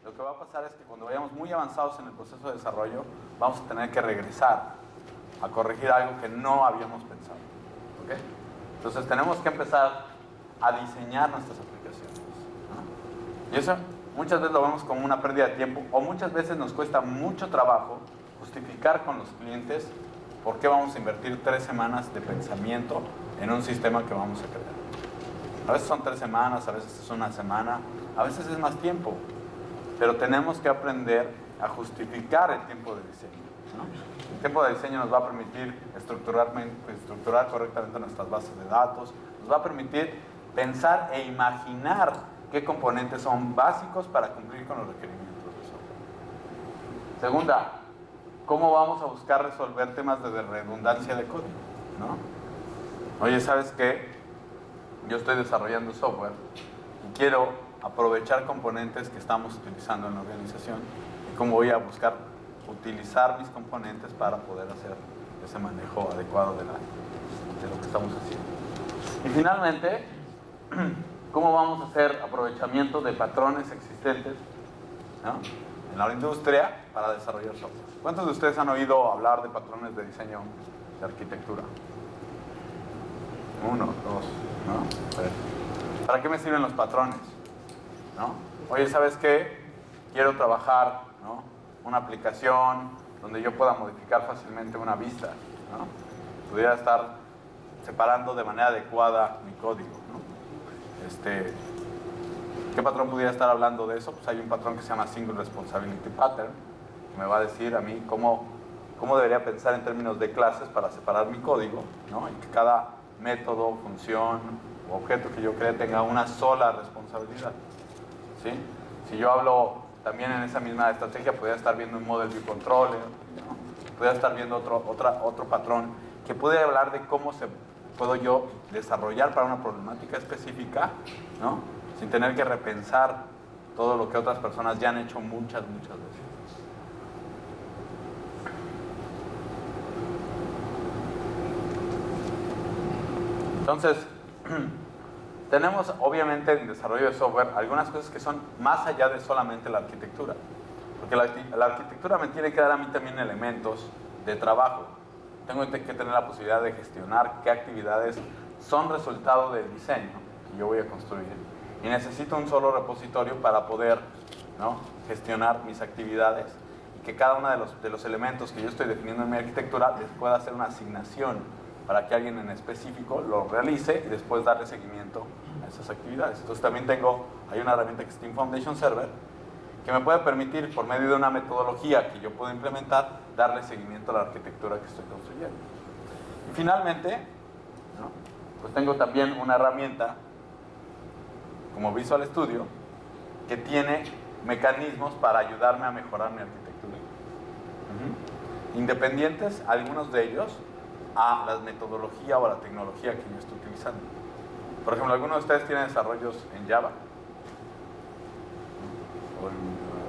lo que va a pasar es que cuando vayamos muy avanzados en el proceso de desarrollo, vamos a tener que regresar a corregir algo que no habíamos pensado. ¿Ok? Entonces tenemos que empezar a diseñar nuestras aplicaciones, ¿no? Y eso muchas veces lo vemos como una pérdida de tiempo, o muchas veces nos cuesta mucho trabajo justificar con los clientes por qué vamos a invertir 3 semanas de pensamiento en un sistema que vamos a crear. A veces son 3 semanas, a veces es una semana, a veces es más tiempo. Pero tenemos que aprender a justificar el tiempo de diseño, ¿no? El tiempo de diseño nos va a permitir estructurar correctamente nuestras bases de datos, nos va a permitir pensar e imaginar qué componentes son básicos para cumplir con los requerimientos de software. Segunda, ¿cómo vamos a buscar resolver temas de redundancia de código, ¿no? Oye, ¿sabes qué? Yo estoy desarrollando software y quiero aprovechar componentes que estamos utilizando en la organización y cómo voy a buscar utilizar mis componentes para poder hacer ese manejo adecuado de lo que estamos haciendo. Y finalmente, ¿cómo vamos a hacer aprovechamiento de patrones existentes, ¿no?, en la industria para desarrollar software? ¿Cuántos de ustedes han oído hablar de patrones de diseño de arquitectura? 1, 2, ¿no? ¿Para qué me sirven los patrones? ¿No? Oye, ¿sabes qué? Quiero trabajar, ¿no?, una aplicación donde yo pueda modificar fácilmente una vista, ¿no? Pudiera estar separando de manera adecuada mi código, ¿no? ¿Qué patrón pudiera estar hablando de eso? Pues hay un patrón que se llama Single Responsibility Pattern, que me va a decir a mí cómo debería pensar en términos de clases para separar mi código, ¿no?, y que cada método, función o objeto que yo cree tenga una sola responsabilidad. ¿Sí? Si yo hablo también en esa misma estrategia, podría estar viendo un Model View Controller, ¿no? Podría estar viendo otro patrón que puede hablar de cómo puedo yo desarrollar para una problemática específica, ¿no?, sin tener que repensar todo lo que otras personas ya han hecho muchas veces. Entonces, tenemos obviamente en desarrollo de software algunas cosas que son más allá de solamente la arquitectura, porque la arquitectura me tiene que dar a mí también elementos de trabajo. Tengo que tener la posibilidad de gestionar qué actividades son resultado del diseño que yo voy a construir, y necesito un solo repositorio para poder, ¿no?, gestionar mis actividades, y que cada uno de los elementos que yo estoy definiendo en mi arquitectura les pueda hacer una asignación para que alguien en específico lo realice y después darle seguimiento a esas actividades. Entonces también hay una herramienta que es Team Foundation Server, que me puede permitir, por medio de una metodología que yo puedo implementar, darle seguimiento a la arquitectura que estoy construyendo. Y finalmente, ¿no?, pues tengo también una herramienta como Visual Studio que tiene mecanismos para ayudarme a mejorar mi arquitectura. Independientes, algunos de ellos, a la metodología o a la tecnología que yo estoy utilizando. Por ejemplo, algunos de ustedes tienen desarrollos en Java o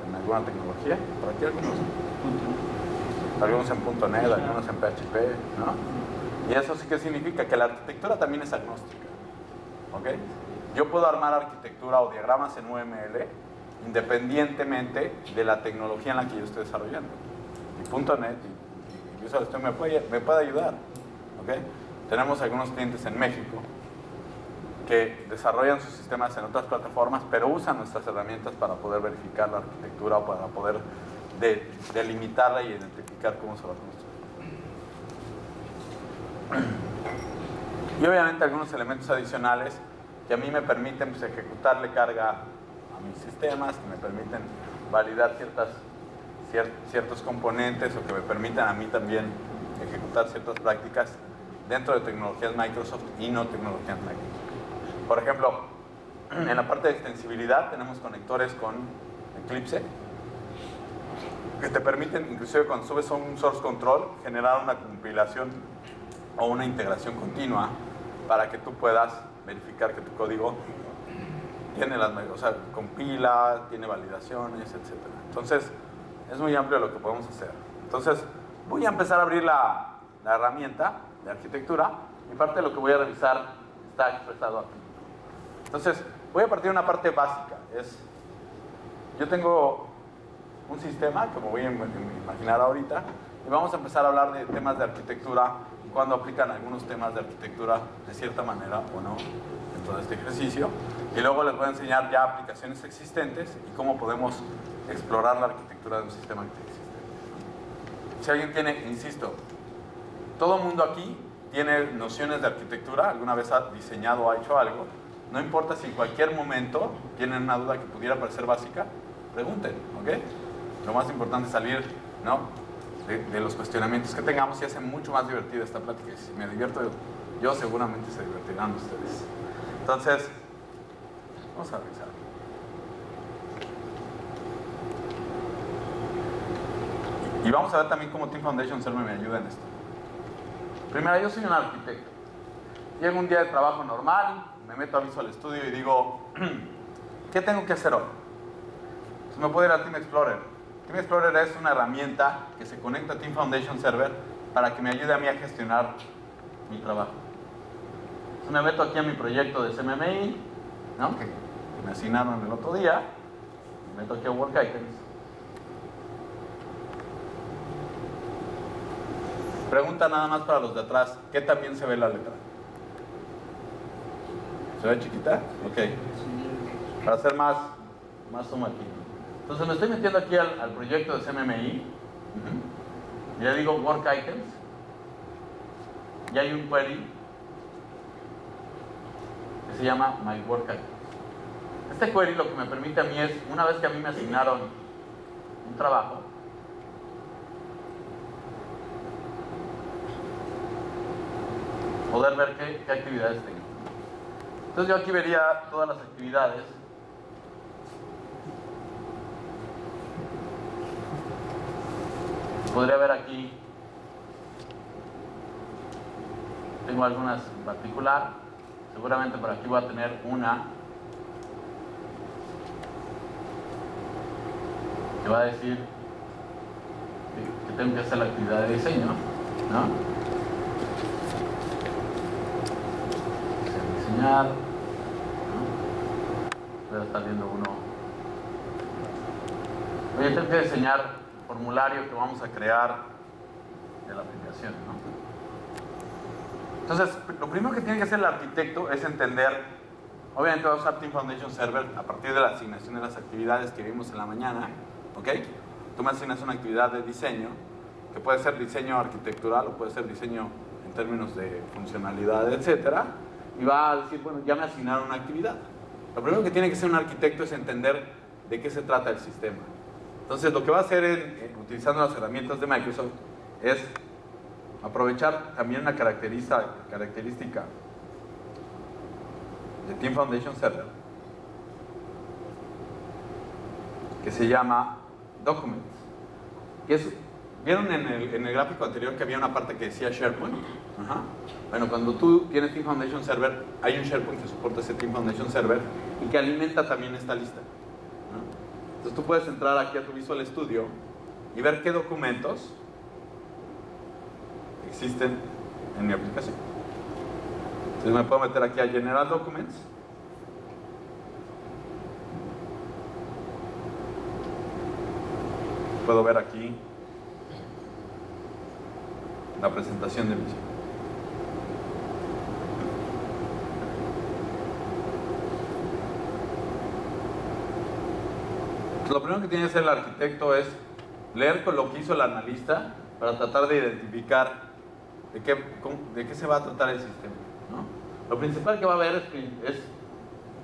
en alguna tecnología. Por aquí algunos en .NET, algunos en PHP, ¿no? Y eso sí que significa que la arquitectura también es agnóstica, ¿ok? Yo puedo armar arquitectura o diagramas en UML independientemente de la tecnología en la que yo estoy desarrollando. Y .NET y Visual Studio me puede ayudar, ¿ok? Tenemos algunos clientes en México que desarrollan sus sistemas en otras plataformas, pero usan nuestras herramientas para poder verificar la arquitectura o para poder delimitarla y identificar cómo se va a construir. Y obviamente algunos elementos adicionales que a mí me permiten, pues, ejecutarle carga a mis sistemas, que me permiten validar ciertos componentes, o que me permitan a mí también ejecutar ciertas prácticas dentro de tecnologías Microsoft y no tecnologías Microsoft. Por ejemplo, en la parte de extensibilidad tenemos conectores con Eclipse que te permiten, inclusive cuando subes un source control, generar una compilación o una integración continua para que tú puedas verificar que tu código tiene compila, tiene validaciones, etc. Entonces, es muy amplio lo que podemos hacer. Entonces, voy a empezar a abrir la herramienta de arquitectura, y parte de lo que voy a revisar está expresado aquí. Entonces, voy a partir de una parte básica. Yo tengo un sistema, como voy a imaginar ahorita, y vamos a empezar a hablar de temas de arquitectura y cuándo aplican algunos temas de arquitectura de cierta manera o no en todo este ejercicio. Y luego les voy a enseñar ya aplicaciones existentes y cómo podemos explorar la arquitectura de un sistema que existe. Si alguien tiene, insisto, todo el mundo aquí tiene nociones de arquitectura, alguna vez ha diseñado o ha hecho algo, no importa si en cualquier momento tienen una duda que pudiera parecer básica, pregunten, ¿ok? Lo más importante es salir, ¿no?, de los cuestionamientos que tengamos y hace mucho más divertida esta plática. Y si me divierto yo, seguramente se divertirán ustedes. Entonces, vamos a revisar. Y vamos a ver también cómo Team Foundation Server me ayuda en esto. Primero, yo soy un arquitecto. Llego un día de trabajo normal, me meto a Visual Studio y digo, ¿qué tengo que hacer hoy? Pues me puedo ir a Team Explorer. Team Explorer es una herramienta que se conecta a Team Foundation Server para que me ayude a mí a gestionar mi trabajo. Entonces me meto aquí a mi proyecto de CMMI, ¿no?, que me asignaron el otro día. Me meto aquí a Work Items. Pregunta nada más para los de atrás, ¿qué también se ve la letra? ¿Se ve chiquita? Ok. Para hacer más zoom aquí. Entonces me estoy metiendo aquí al proyecto de CMMI. Y le digo Work Items. Y hay un query que se llama My Work Items. Este query lo que me permite a mí es, una vez que a mí me asignaron un trabajo, poder ver qué actividades tengo. Entonces yo aquí vería todas las actividades. Podría ver aquí, tengo algunas en particular, seguramente por aquí voy a tener una que va a decir que tengo que hacer la actividad de diseño, ¿no? Diseñar, ¿no? Voy a estar viendo uno. Voy a tener que diseñar formulario que vamos a crear de la aplicación, ¿no? Entonces, lo primero que tiene que hacer el arquitecto es entender, obviamente va a usar Team Foundation Server a partir de la asignación de las actividades que vimos en la mañana, ¿ok? Tú me asignas una actividad de diseño, que puede ser diseño arquitectural o puede ser diseño en términos de funcionalidad, etcétera, y va a decir, bueno, ya me asignaron una actividad. Lo primero que tiene que hacer un arquitecto es entender de qué se trata el sistema. Entonces, lo que va a hacer utilizando las herramientas de Microsoft es aprovechar también una característica de Team Foundation Server que se llama Documents. ¿Vieron en el gráfico anterior que había una parte que decía SharePoint? Ajá. Bueno, cuando tú tienes Team Foundation Server, hay un SharePoint que soporta ese Team Foundation Server y que alimenta también esta lista. Entonces tú puedes entrar aquí a tu Visual Studio y ver qué documentos existen en mi aplicación. Entonces me puedo meter aquí a General Documents. Puedo ver aquí la presentación de misión. Lo primero que tiene que hacer el arquitecto es leer con lo que hizo el analista para tratar de identificar de qué se va a tratar el sistema, ¿no? Lo principal que va a ver es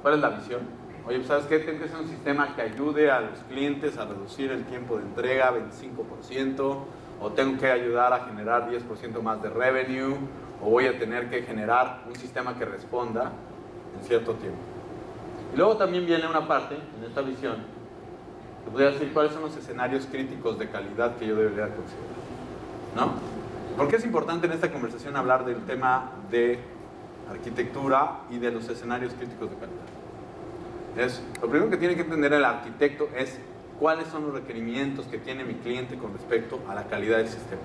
cuál es la visión. Oye, ¿sabes qué? Tengo que ser un sistema que ayude a los clientes a reducir el tiempo de entrega 25%, o tengo que ayudar a generar 10% más de revenue, o voy a tener que generar un sistema que responda en cierto tiempo. Y luego también viene una parte en esta visión que podría decir cuáles son los escenarios críticos de calidad que yo debería considerar, ¿no? ¿Por qué es importante en esta conversación hablar del tema de arquitectura y de los escenarios críticos de calidad? Lo primero que tiene que entender el arquitecto es cuáles son los requerimientos que tiene mi cliente con respecto a la calidad del sistema.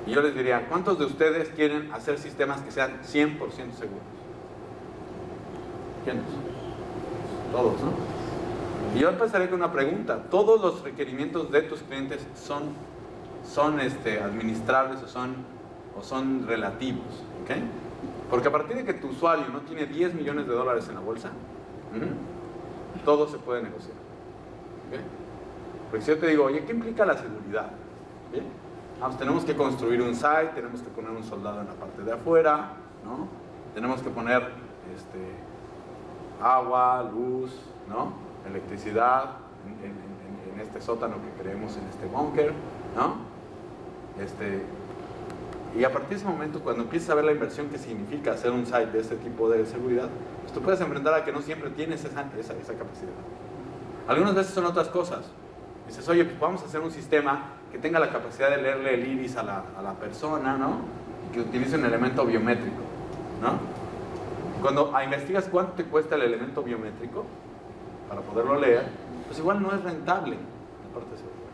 Y yo les diría, ¿cuántos de ustedes quieren hacer sistemas que sean 100% seguros? ¿Quiénes? Todos, ¿no? Y yo empezaré con una pregunta. ¿Todos los requerimientos de tus clientes son administrables o son relativos? ¿Okay? Porque a partir de que tu usuario no tiene 10 millones de dólares en la bolsa, todo se puede negociar. ¿Okay? Porque si yo te digo, oye, ¿qué implica la seguridad? ¿Okay? Pues tenemos que construir un site, tenemos que poner un soldado en la parte de afuera, ¿no? Tenemos que poner agua, luz, ¿no? Electricidad en este sótano que creemos en este búnker, ¿no? Y a partir de ese momento, cuando empiezas a ver la inversión que significa hacer un site de este tipo de seguridad, pues tú puedes enfrentar a que no siempre tienes esa capacidad. Algunas veces son otras cosas. Dices, oye, pues vamos a hacer un sistema que tenga la capacidad de leerle el iris a la persona, ¿no? Y que utilice un elemento biométrico, ¿no? Cuando investigas cuánto te cuesta el elemento biométrico para poderlo leer, pues igual no es rentable la parte de seguridad,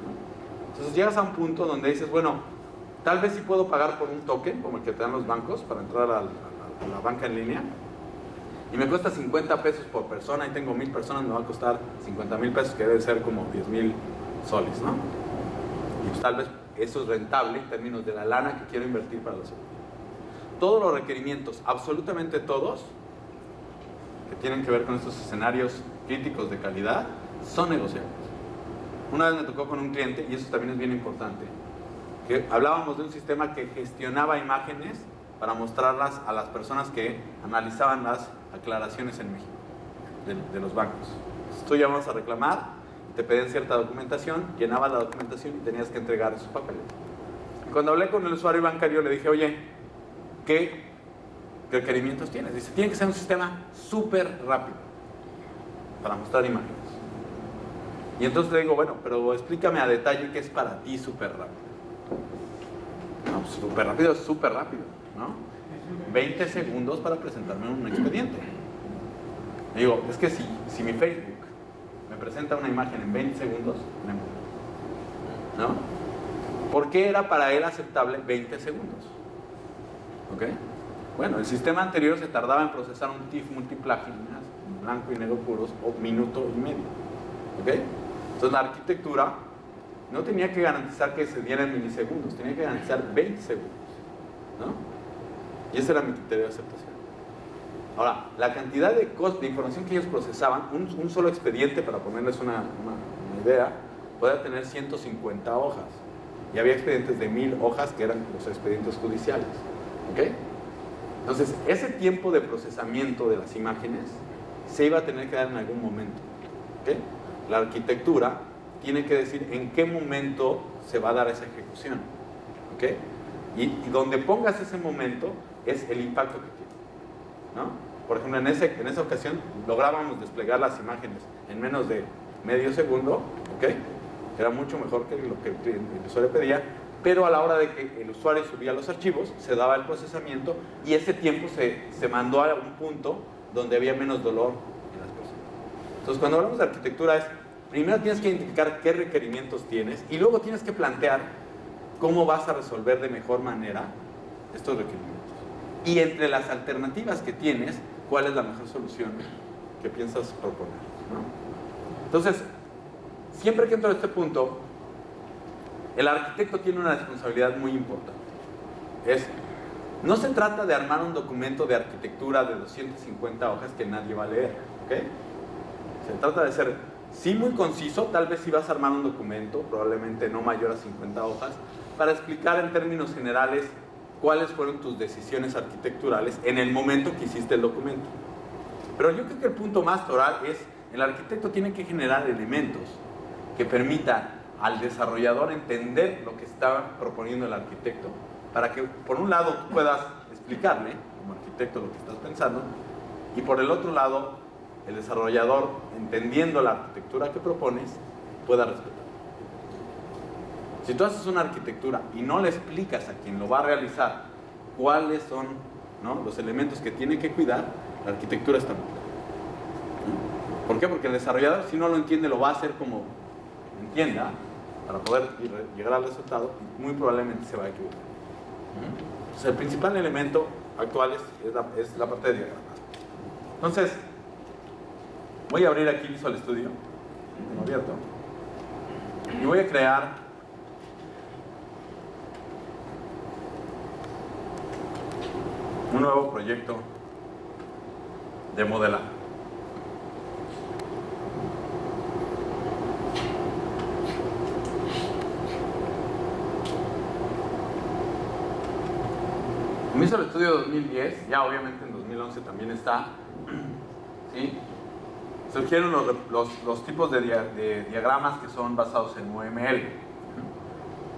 ¿no? Entonces llegas a un punto donde dices, bueno, tal vez sí puedo pagar por un token, como el que te dan los bancos, para entrar a la banca en línea, y me cuesta 50 pesos por persona, y tengo 1000 personas, me va a costar 50,000 pesos, que debe ser como 10,000 soles, ¿no? Y pues tal vez eso es rentable en términos de la lana que quiero invertir para la seguridad. Todos los requerimientos, absolutamente todos, que tienen que ver con estos escenarios críticos de calidad, son negociables. Una vez me tocó con un cliente, y eso también es bien importante, que hablábamos de un sistema que gestionaba imágenes para mostrarlas a las personas que analizaban las aclaraciones en México de los bancos. Entonces, tú llamabas a reclamar, te pedían cierta documentación, llenabas la documentación y tenías que entregar esos papeles. Y cuando hablé con el usuario bancario le dije, oye, ¿qué requerimientos tienes? Dice, tiene que ser un sistema súper rápido para mostrar imágenes. Y entonces le digo, bueno, pero explícame a detalle qué es para ti súper rápido. No, pues súper rápido es súper rápido, ¿no? 20 segundos para presentarme un expediente. Le digo, es que si mi Facebook me presenta una imagen en 20 segundos, me muero, ¿no? ¿Por qué era para él aceptable 20 segundos? ¿Ok? Bueno, el sistema anterior se tardaba en procesar un TIFF multipáginas, blanco y negro puros, o minuto y medio. ¿Ok? Entonces la arquitectura no tenía que garantizar que se diera en milisegundos, tenía que garantizar 20 segundos, ¿no? Y ese era mi criterio de aceptación. Ahora, la cantidad de información que ellos procesaban, un solo expediente, para ponerles una idea, podía tener 150 hojas. Y había expedientes de 1000 hojas que eran los expedientes judiciales. ¿Ok? Entonces, ese tiempo de procesamiento de las imágenes se iba a tener que dar en algún momento. ¿Ok? La arquitectura tiene que decir en qué momento se va a dar esa ejecución. ¿Ok? Y donde pongas ese momento es el impacto que tiene, ¿no? Por ejemplo, en esa ocasión lográbamos desplegar las imágenes en menos de medio segundo, ¿ok? Era mucho mejor que lo que el usuario pedía, pero a la hora de que el usuario subía los archivos, se daba el procesamiento y ese tiempo se mandó a un punto donde había menos dolor en las personas. Entonces, cuando hablamos de arquitectura es, primero tienes que identificar qué requerimientos tienes y luego tienes que plantear cómo vas a resolver de mejor manera estos requerimientos. Y entre las alternativas que tienes, ¿cuál es la mejor solución que piensas proponer, ¿no? Entonces, siempre que entro a este punto, el arquitecto tiene una responsabilidad muy importante. No se trata de armar un documento de arquitectura de 250 hojas que nadie va a leer, ¿ok? Se trata de ser, sí, muy conciso. Tal vez si vas a armar un documento, probablemente no mayor a 50 hojas, para explicar en términos generales cuáles fueron tus decisiones arquitecturales en el momento que hiciste el documento. Pero yo creo que el punto más toral es, el arquitecto tiene que generar elementos que permitan al desarrollador entender lo que está proponiendo el arquitecto, para que por un lado tú puedas explicarle como arquitecto lo que estás pensando, y por el otro lado el desarrollador, entendiendo la arquitectura que propones, pueda respetar. Si tú haces una arquitectura y no le explicas a quien lo va a realizar cuáles son, ¿no?, los elementos que tiene que cuidar, la arquitectura está mal. ¿Por qué? Porque el desarrollador, si no lo entiende, lo va a hacer como entienda, para poder llegar al resultado, y muy probablemente se va a equivocar. Entonces, el principal elemento actual es la parte de diagrama. Entonces, Voy a abrir aquí Visual Studio, tengo abierto, y voy a crear un nuevo proyecto de modelado. En Visual Studio 2010, ya obviamente en 2011 también está, ¿sí? Surgieron los tipos de diagramas que son basados en UML.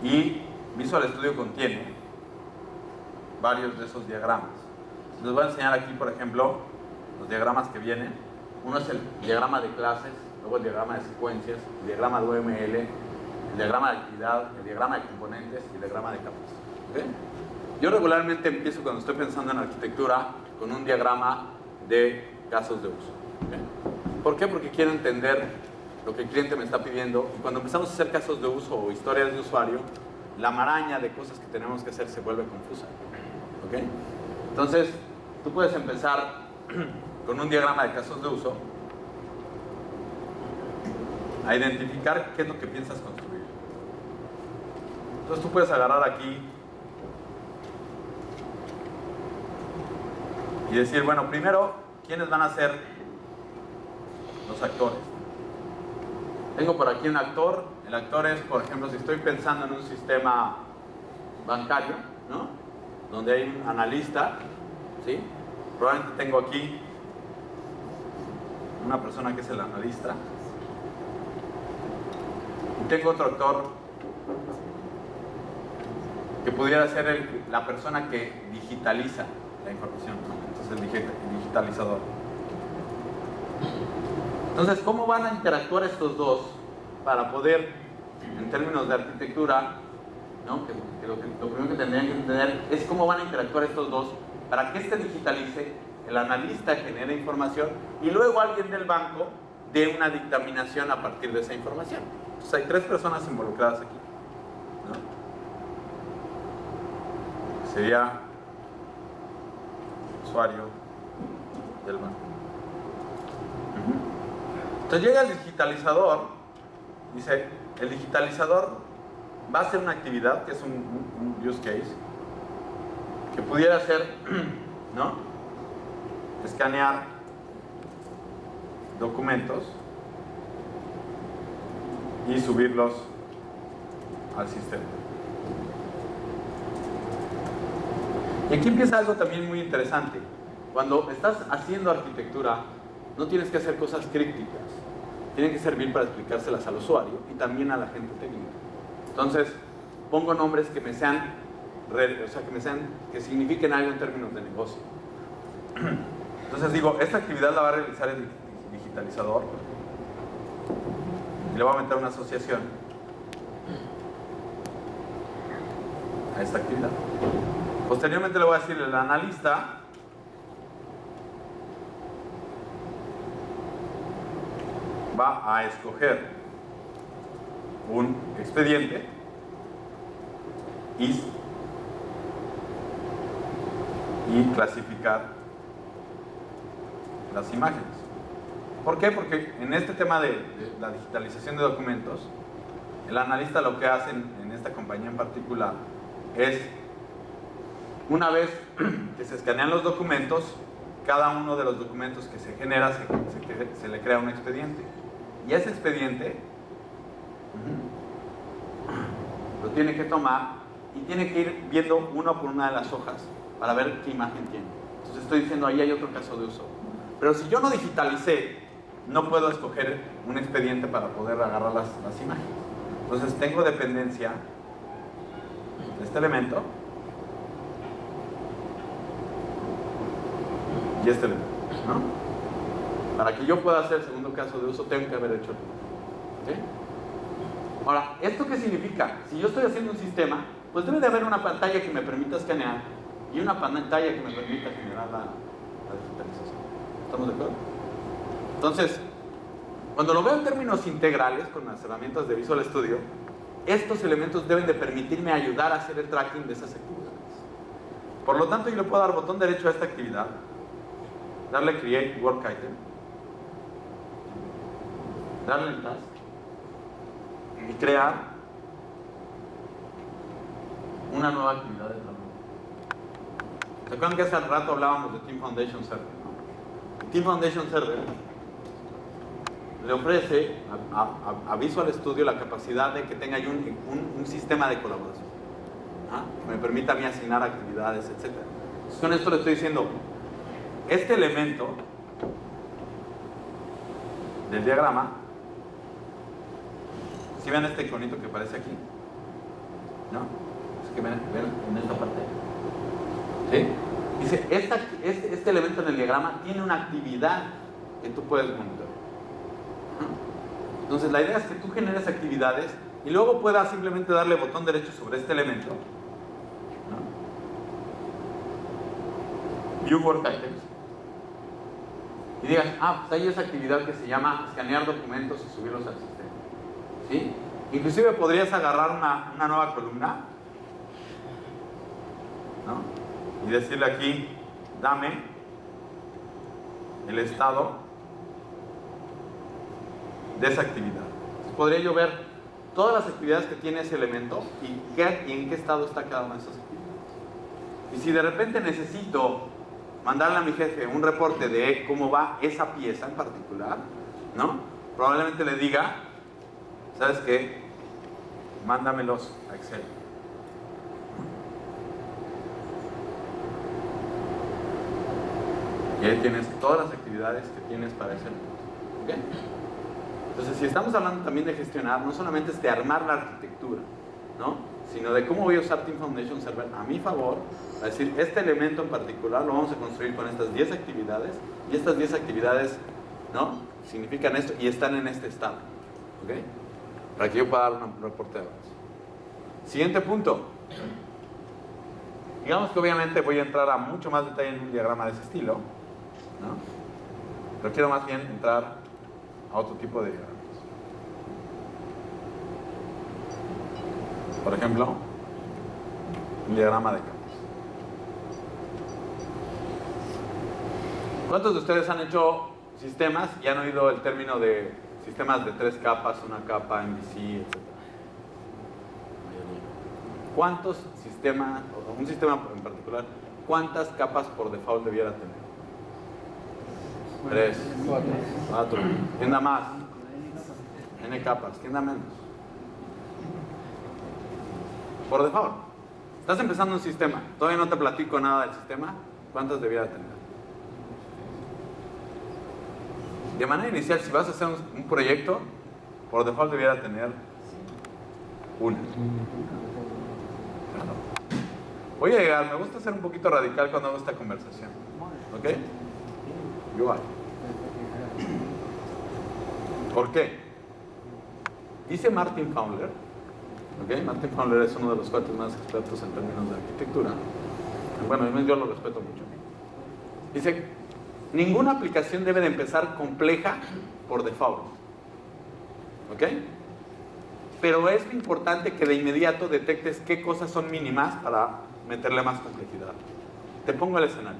Y Visual Studio contiene varios de esos diagramas. Les voy a enseñar aquí, por ejemplo, los diagramas que vienen. Uno es el diagrama de clases, luego el diagrama de secuencias, el diagrama de UML, el diagrama de actividad, el diagrama de componentes y el diagrama de capas. ¿Okay? Yo regularmente empiezo cuando estoy pensando en arquitectura con un diagrama de casos de uso. ¿Okay? ¿Por qué? Porque quiero entender lo que el cliente me está pidiendo, y cuando empezamos a hacer casos de uso o historias de usuario, la maraña de cosas que tenemos que hacer se vuelve confusa. ¿Okay? Entonces, tú puedes empezar con un diagrama de casos de uso a identificar qué es lo que piensas construir. Entonces tú puedes agarrar aquí y decir, bueno, primero, ¿quiénes van a ser los actores? Tengo por aquí un actor. El actor es, por ejemplo, si estoy pensando en un sistema bancario, ¿no? Donde hay un analista, ¿sí? Probablemente tengo aquí una persona que es el analista. Y tengo otro actor que pudiera ser la persona que digitaliza la información, ¿no? Entonces el digitalizador. Entonces, ¿cómo van a interactuar estos dos para poder, en términos de arquitectura, ¿no? que lo primero que tendrían que entender es cómo van a interactuar estos dos para que este digitalice, el analista genere información y luego alguien del banco dé una dictaminación a partir de esa información? Entonces hay tres personas involucradas aquí, ¿no? Sería usuario del banco. Entonces llega el digitalizador, dice, el digitalizador va a hacer una actividad que es un use case, que pudiera ser, ¿no? Escanear documentos y subirlos al sistema. Y aquí empieza algo también muy interesante. Cuando estás haciendo arquitectura, no tienes que hacer cosas crípticas. Tienen que servir para explicárselas al usuario y también a la gente técnica. Entonces, pongo nombres que me sean, que signifiquen algo en términos de negocio. Entonces digo, esta actividad la va a realizar el digitalizador y le va a meter una asociación a esta actividad. Posteriormente le voy a decir, el analista va a escoger un expediente y clasificar las imágenes. ¿Por qué? Porque en este tema de la digitalización de documentos, el analista lo que hace en esta compañía en particular es, una vez que se escanean los documentos, cada uno de los documentos que se genera se le crea un expediente. Y ese expediente lo tiene que tomar y tiene que ir viendo una por una de las hojas para ver qué imagen tiene. Entonces estoy diciendo, ahí hay otro caso de uso. Pero si yo no digitalicé, no puedo escoger un expediente para poder agarrar las imágenes. Entonces tengo dependencia de este elemento y este elemento, ¿no? Para que yo pueda hacer el segundo caso de uso, tengo que haber hecho el primero. ¿Okay? Ahora, ¿esto qué significa? Si yo estoy haciendo un sistema, pues debe de haber una pantalla que me permita escanear y una pantalla que me permita generar la digitalización. ¿Estamos de acuerdo? Entonces, cuando lo veo en términos integrales con las herramientas de Visual Studio, estos elementos deben de permitirme ayudar a hacer el tracking de esas actividades. Por lo tanto, yo le puedo dar botón derecho a esta actividad, darle Create Work Item darle el task y crear una nueva actividad de trabajo. ¿Se acuerdan que hace rato hablábamos de Team Foundation Server? ¿No? El Team Foundation Server le ofrece a Visual Studio la capacidad de que tenga un sistema de colaboración, ¿ah? Que me permita a mí asignar actividades, etc. Entonces, con esto le estoy diciendo, este elemento del diagrama, si ven este iconito que aparece aquí, ¿no? Es que ven en esta parte, ¿sí? Dice, este elemento en el diagrama tiene una actividad que tú puedes monitorear. Entonces la idea es que tú generes actividades y luego puedas simplemente darle botón derecho sobre este elemento, ¿no? View Work Items, y digas, pues hay esa actividad que se llama escanear documentos y subirlos al sistema, ¿sí? Inclusive podrías agarrar una nueva columna, ¿no? Y decirle aquí, dame el estado de esa actividad. Entonces, podría yo ver todas las actividades que tiene ese elemento y en qué estado está cada una de esas actividades. Y si de repente necesito mandarle a mi jefe un reporte de cómo va esa pieza en particular, ¿no? Probablemente le diga, ¿sabes qué? Mándamelos a Excel. Y ahí tienes todas las actividades que tienes para ese elemento. ¿Okay? Entonces, si estamos hablando también de gestionar, no solamente es de armar la arquitectura, ¿no? Sino de cómo voy a usar Team Foundation Server a mi favor, a decir, este elemento en particular lo vamos a construir con estas 10 actividades, y estas 10 actividades, ¿no? Significan esto y están en este estado, ¿ok? Para que yo pueda dar un reporte de avance. Siguiente punto. Digamos que obviamente voy a entrar a mucho más detalle en un diagrama de ese estilo, ¿no? Pero quiero más bien entrar a otro tipo de diagramas. Por ejemplo, un diagrama de capas. ¿Cuántos de ustedes han hecho sistemas y han oído el término de sistemas de 3 capas, una capa, MVC, etcétera? ¿Cuántos sistemas, o un sistema en particular, cuántas capas por default debiera tener? 3, 4. ¿Quién da más? N capas. ¿Quién da menos? Por default. Estás empezando un sistema. Todavía no te platico nada del sistema. ¿Cuántas debiera tener? De manera inicial, si vas a hacer un proyecto, por default debiera tener una. Voy a llegar, me gusta ser un poquito radical cuando hago esta conversación. ¿Ok? Igual. ¿Por qué? Dice Martin Fowler, ¿ok? Martin Fowler es uno de los cuates más expertos en términos de arquitectura. Bueno, yo lo respeto mucho. Dice, ninguna aplicación debe de empezar compleja por default. ¿Ok? Pero es importante que de inmediato detectes qué cosas son mínimas para meterle más complejidad. Te pongo el escenario.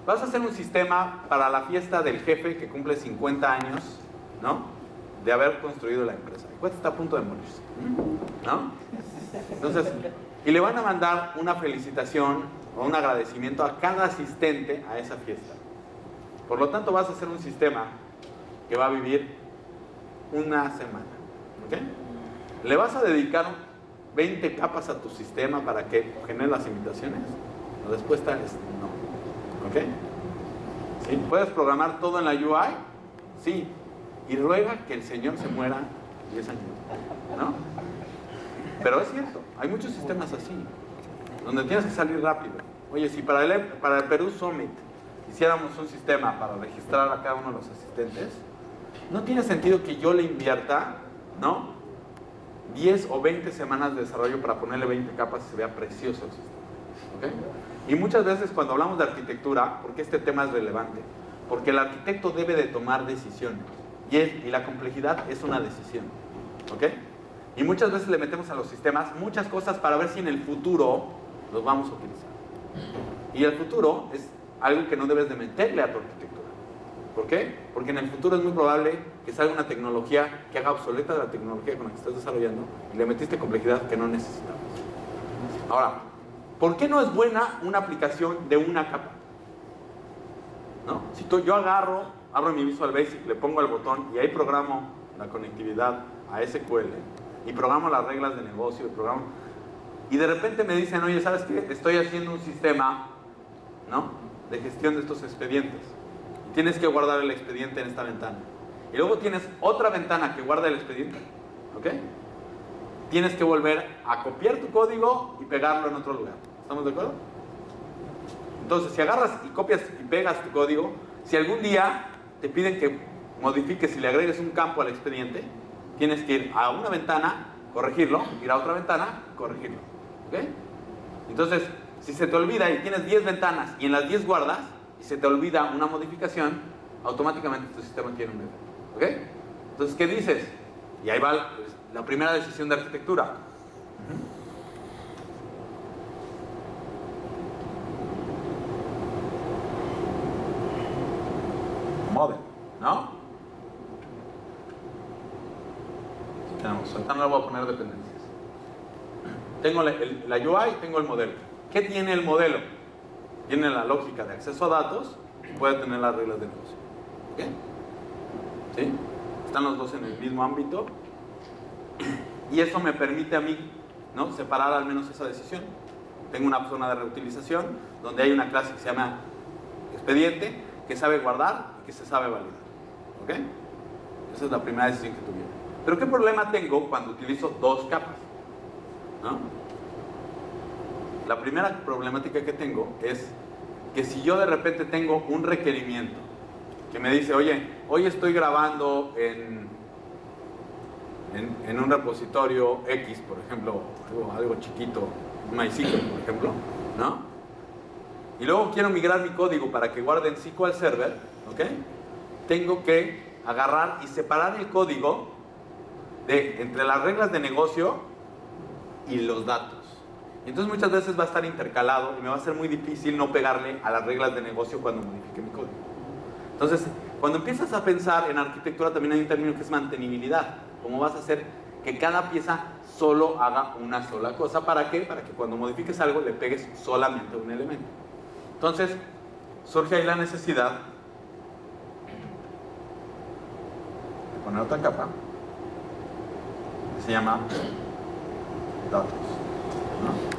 Vas a hacer un sistema para la fiesta del jefe que cumple 50 años, ¿no? De haber construido la empresa. El cuate está a punto de morirse, ¿no? Entonces, y le van a mandar una felicitación o un agradecimiento a cada asistente a esa fiesta. Por lo tanto, vas a hacer un sistema que va a vivir una semana, ¿ok? ¿Le vas a dedicar 20 capas a tu sistema para que genere las invitaciones? La respuesta es no, ¿ok? ¿Sí? ¿Puedes programar todo en la UI? Sí, y ruega que el Señor se muera 10 años, ¿no? Pero es cierto, hay muchos sistemas así, donde tienes que salir rápido. Oye, si para el Perú Summit hiciéramos un sistema para registrar a cada uno de los asistentes, no tiene sentido que yo le invierta, ¿no? 10 o 20 semanas de desarrollo para ponerle 20 capas y se vea precioso el sistema, ¿ok? Y muchas veces cuando hablamos de arquitectura, ¿por qué este tema es relevante? Porque el arquitecto debe de tomar decisiones y la complejidad es una decisión, ¿ok? Y muchas veces le metemos a los sistemas muchas cosas para ver si en el futuro los vamos a utilizar. Y el futuro es algo que no debes de meterle a tu arquitectura, ¿Por qué? Porque en el futuro es muy probable que salga una tecnología que haga obsoleta la tecnología con la que estás desarrollando y le metiste complejidad que no necesitabas. Ahora, ¿por qué no es buena una aplicación de una capa? ¿No? Si yo abro mi Visual Basic, le pongo el botón y ahí programo la conectividad a SQL y programo las reglas de negocio y de repente me dicen, oye, ¿sabes qué? Estoy haciendo un sistema, ¿no?, de gestión de estos expedientes. Tienes que guardar el expediente en esta ventana. Y luego tienes otra ventana que guarda el expediente. ¿Ok? Tienes que volver a copiar tu código y pegarlo en otro lugar. ¿Estamos de acuerdo? Entonces, si agarras y copias y pegas tu código, si algún día te piden que modifiques y le agregues un campo al expediente, tienes que ir a una ventana, corregirlo, ir a otra ventana, corregirlo. ¿Ok? Entonces, si se te olvida y tienes 10 ventanas y en las 10 guardas, y se te olvida una modificación, automáticamente tu sistema tiene un defecto. ¿Ok? Entonces, ¿qué dices? Y ahí va la primera decisión de arquitectura. Model, ¿no? Tenemos, ahorita no le voy a poner dependencias. Tengo la UI, tengo el modelo. ¿Qué tiene el modelo? Tiene la lógica de acceso a datos y puede tener las reglas de negocio. ¿Ok? ¿Sí? Están los dos en el mismo ámbito y eso me permite a mí, ¿no?, separar al menos esa decisión. Tengo una zona de reutilización donde hay una clase que se llama expediente, que sabe guardar y que se sabe validar. ¿Ok? Esa es la primera decisión que tuviera. Pero ¿qué problema tengo cuando utilizo dos capas? ¿No? La primera problemática que tengo es que si yo de repente tengo un requerimiento que me dice, oye, hoy estoy grabando en un repositorio X, por ejemplo, algo chiquito, un MySQL, por ejemplo, ¿no? Y luego quiero migrar mi código para que guarde en SQL Server, ¿ok? Tengo que agarrar y separar el código entre las reglas de negocio y los datos. Entonces muchas veces va a estar intercalado y me va a ser muy difícil no pegarle a las reglas de negocio cuando modifique mi código. Entonces, cuando empiezas a pensar en arquitectura también hay un término que es mantenibilidad. ¿Cómo vas a hacer que cada pieza solo haga una sola cosa? ¿Para qué? Para que cuando modifiques algo le pegues solamente a un elemento. Entonces, surge ahí la necesidad de poner otra capa que se llama datos, ¿no?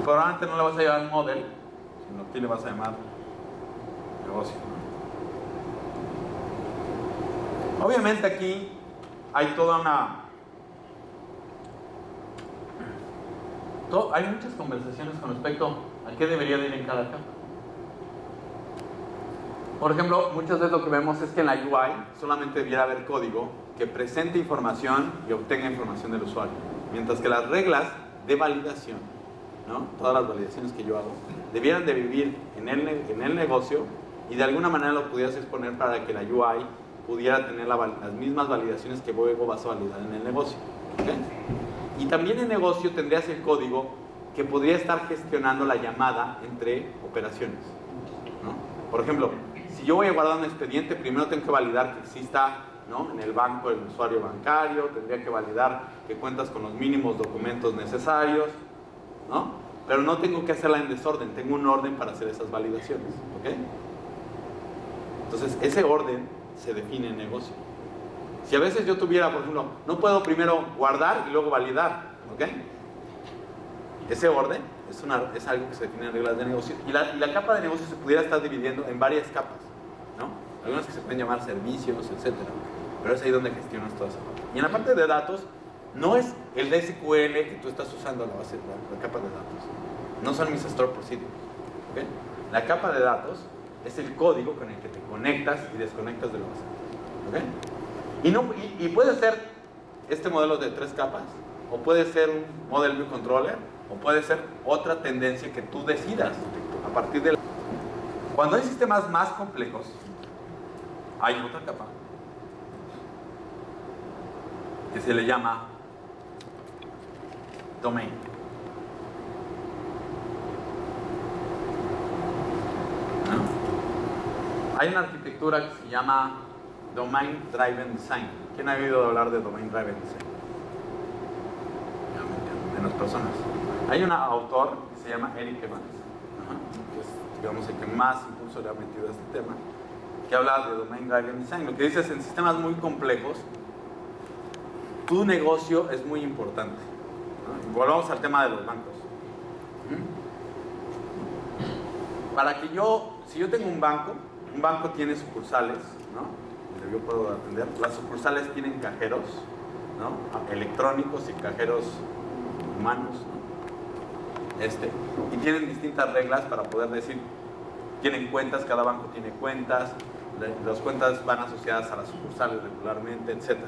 Probablemente no le vas a llamar model, sino que le vas a llamar negocio. Obviamente aquí hay toda hay muchas conversaciones con respecto a qué debería de ir en cada capa. Por ejemplo, muchas veces lo que vemos es que en la UI solamente debiera haber código que presente información y obtenga información del usuario, mientras que las reglas de validación, ¿no?, todas las validaciones que yo hago, debieran de vivir en el negocio y de alguna manera lo pudieras exponer para que la UI pudiera tener las mismas validaciones que luego vas a validar en el negocio. ¿Okay? Y también en negocio tendrías el código que podría estar gestionando la llamada entre operaciones, ¿no? Por ejemplo, si yo voy a guardar un expediente, primero tengo que validar que exista, ¿no?, en el banco el usuario bancario, tendría que validar que cuentas con los mínimos documentos necesarios, ¿no? Pero no tengo que hacerla en desorden, tengo un orden para hacer esas validaciones. ¿Ok? Entonces, ese orden se define en negocio. Si a veces yo tuviera, por ejemplo, no puedo primero guardar y luego validar, ¿ok? Ese orden es algo que se define en reglas de negocio. Y la capa de negocio se pudiera estar dividiendo en varias capas, ¿no? Algunas que se pueden llamar servicios, etc. Pero es ahí donde gestionas toda esa parte. Y en la parte de datos, no es el SQL que tú estás usando la capa de datos. No son mis store procedures. ¿Okay? La capa de datos es el código con el que te conectas y desconectas de la base. ¿Okay? Y puede ser este modelo de 3 capas, o puede ser un Model View Controller, o puede ser otra tendencia que tú decidas a partir de Cuando hay sistemas más complejos, hay otra capa que se le llama domain. Hay una arquitectura que se llama Domain Driven Design. ¿Quién ha oído hablar de Domain Driven Design? Menos personas. Hay un autor que se llama Eric Evans, que es, digamos, el que más impulso le ha metido a este tema, que habla de Domain Driven Design. Lo que dice es, en sistemas muy complejos, tu negocio es muy importante, ¿no? Y volvamos al tema de los bancos. Para que si yo tengo un banco tiene sucursales, ¿no? Donde yo puedo atender. Las sucursales tienen cajeros, ¿no? Electrónicos y cajeros humanos, ¿no? Y tienen distintas reglas para poder decir, tienen cuentas, cada banco tiene cuentas, las cuentas van asociadas a las sucursales regularmente, etc.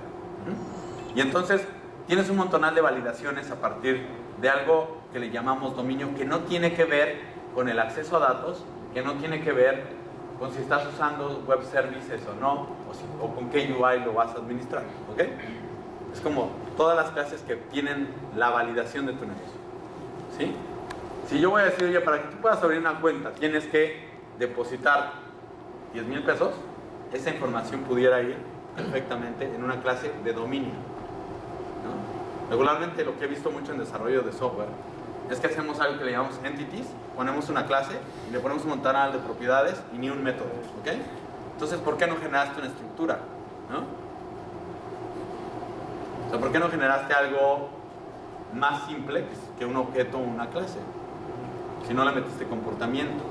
Y entonces tienes un montonal de validaciones a partir de algo que le llamamos dominio, que no tiene que ver con el acceso a datos, que no tiene que ver con si estás usando web services o no, o con qué UI lo vas a administrar, ¿ok? Es como todas las clases que tienen la validación de tu negocio, ¿sí? Si yo voy a decir, oye, para que tú puedas abrir una cuenta, tienes que depositar 10,000 pesos, esa información pudiera ir perfectamente en una clase de dominio, ¿no? Regularmente lo que he visto mucho en desarrollo de software es que hacemos algo que le llamamos entities, ponemos una clase y le ponemos un montonal de propiedades y ni un método, ¿ok? Entonces, ¿por qué no generaste una estructura? ¿No? O sea, ¿por qué no generaste algo más simple que un objeto o una clase? Si no le metiste comportamiento.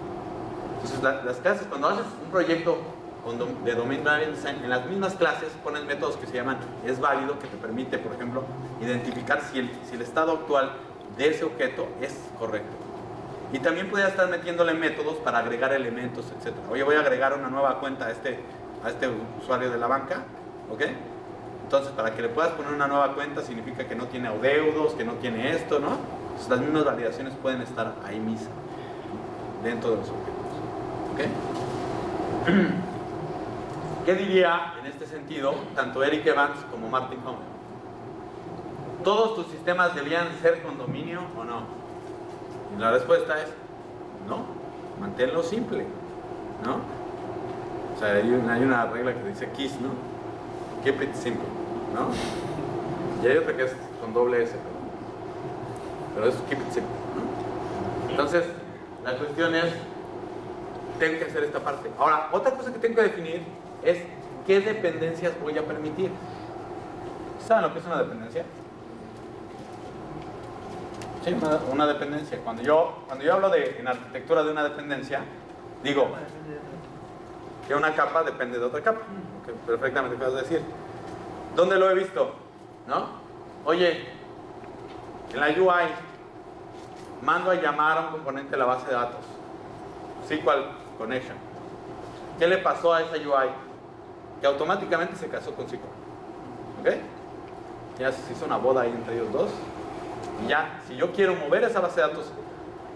Entonces, las clases, cuando haces un proyecto de Domain Driven Design, en las mismas clases pones métodos que se llaman es válido, que te permite, por ejemplo, identificar si el estado actual de ese objeto es correcto. Y también podría estar metiéndole métodos para agregar elementos, etc. Oye, voy a agregar una nueva cuenta a este usuario de la banca, ¿ok? Entonces, para que le puedas poner una nueva cuenta significa que no tiene adeudos, que no tiene esto, ¿no? Entonces, las mismas validaciones pueden estar ahí mismo, dentro de los objetos, ¿ok? ¿Qué diría en este sentido tanto Eric Evans como Martin Homer? ¿Todos tus sistemas debían ser con dominio o no? Y la respuesta es no, manténlo simple, ¿no? O sea, hay una regla que dice KISS, ¿no? Keep it simple, ¿no? Y hay otra que es con doble S, pero es keep it simple, ¿no? Entonces, la cuestión es, tengo que hacer esta parte. Ahora, otra cosa que tengo que definir es qué dependencias voy a permitir. ¿Saben lo que es una dependencia? Sí, una dependencia. Cuando yo hablo en arquitectura de una dependencia, digo que una capa depende de otra capa. Que perfectamente puedes decir. ¿Dónde lo he visto? ¿No? Oye, en la UI mando a llamar a un componente de la base de datos. SQL Connection. ¿Qué le pasó a esa UI? Que automáticamente se casó con SQL. ¿Ok? Ya se hizo una boda ahí entre ellos dos. Y ya, si yo quiero mover esa base de datos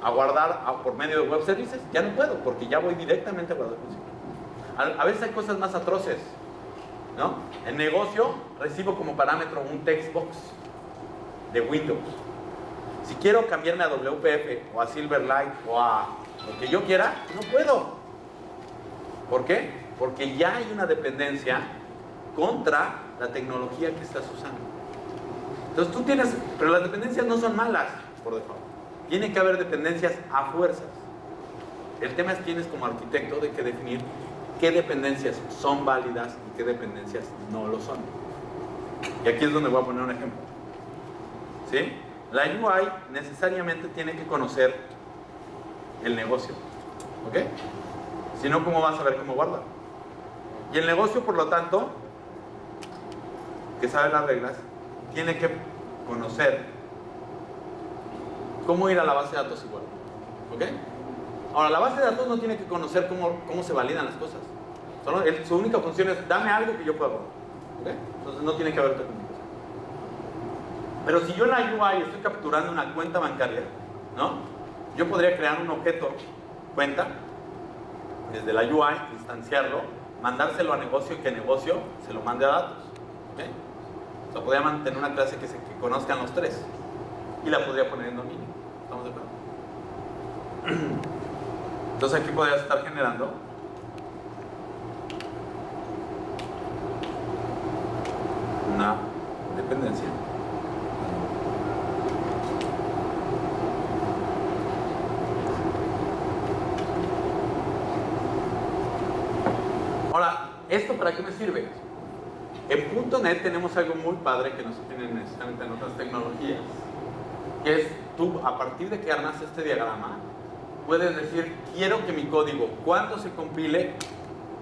a guardar por medio de web services, ya no puedo, porque ya voy directamente a guardar con SQL. A veces hay cosas más atroces, ¿no? En negocio recibo como parámetro un text box de Windows. Si quiero cambiarme a WPF o a Silverlight o a lo que yo quiera, no puedo. ¿Por qué? Porque ya hay una dependencia contra la tecnología que estás usando. Entonces tú tienes, pero las dependencias no son malas por default. Tiene que haber dependencias a fuerzas. El tema es tienes como arquitecto de que definir qué dependencias son válidas y qué dependencias no lo son. Y aquí es donde voy a poner un ejemplo. ¿Sí? La UI necesariamente tiene que conocer el negocio. ¿Ok? Si no, ¿cómo vas a ver cómo guardar? Y el negocio, por lo tanto, que sabe las reglas, tiene que conocer cómo ir a la base de datos igual. ¿Ok? Ahora, la base de datos no tiene que conocer cómo se validan las cosas. Su única función es, dame algo que yo pueda guardar. ¿Ok? Entonces no tiene que haber otra comunicación. Pero si yo en la UI estoy capturando una cuenta bancaria, ¿no? Yo podría crear un objeto, cuenta, desde la UI, instanciarlo, mandárselo a negocio y que negocio se lo mande a datos. ¿Ok? O sea, podría mantener una clase que conozcan los tres. Y la podría poner en dominio. ¿Estamos de acuerdo? Entonces aquí podrías estar generando dependencia. Ahora, ¿esto para qué me sirve? En .NET tenemos algo muy padre que no se tiene necesariamente en otras tecnologías, que es tú, a partir de que armas este diagrama, puedes decir, quiero que mi código, cuando se compile,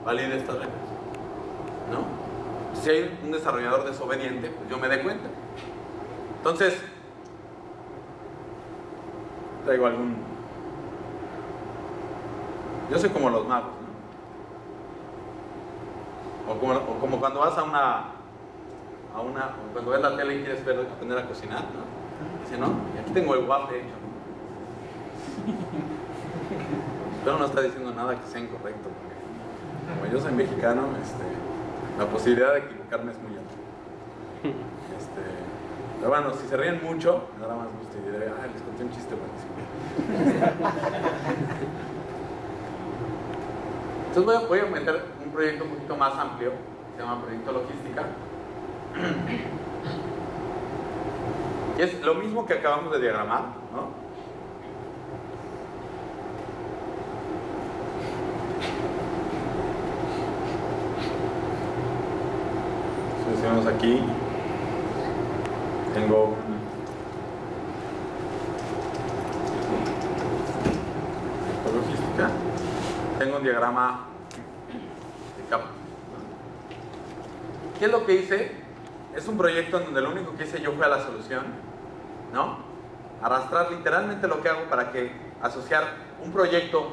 valide estas reglas, ¿no? Si hay un desarrollador desobediente, pues yo me dé cuenta. Entonces, traigo algún... Yo soy como los magos, ¿no? O como cuando vas a una cuando ves la tele y quieres aprender a cocinar, ¿no? Dice, no, y aquí tengo el waffle hecho, ¿no? Pero no está diciendo nada que sea incorrecto, porque como yo soy mexicano, la posibilidad de equivocarme es muy alta. Pero bueno, si se ríen mucho, me dará más gusto y diré, les conté un chiste buenísimo. Entonces voy a meter un proyecto un poquito más amplio, se llama Proyecto Logística. Y es lo mismo que acabamos de diagramar, ¿no? Seleccionamos aquí, tengo logística, tengo un diagrama de capa. ¿Qué es lo que hice? Es un proyecto en donde lo único que hice yo fue a la solución, ¿no? Arrastrar literalmente lo que hago para que asociar un proyecto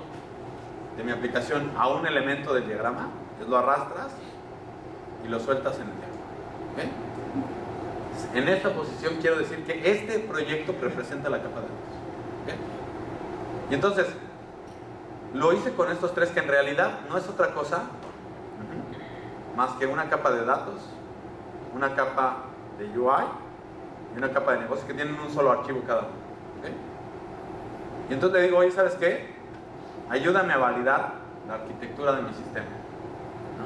de mi aplicación a un elemento del diagrama, es lo arrastras y lo sueltas en el diagrama. ¿Okay? En esta posición quiero decir que este proyecto representa la capa de datos. ¿Okay? Y entonces, lo hice con estos tres que en realidad no es otra cosa más que una capa de datos, una capa de UI y una capa de negocio que tienen un solo archivo cada uno. ¿Okay? Y entonces le digo, oye, ¿sabes qué? Ayúdame a validar la arquitectura de mi sistema, ¿no?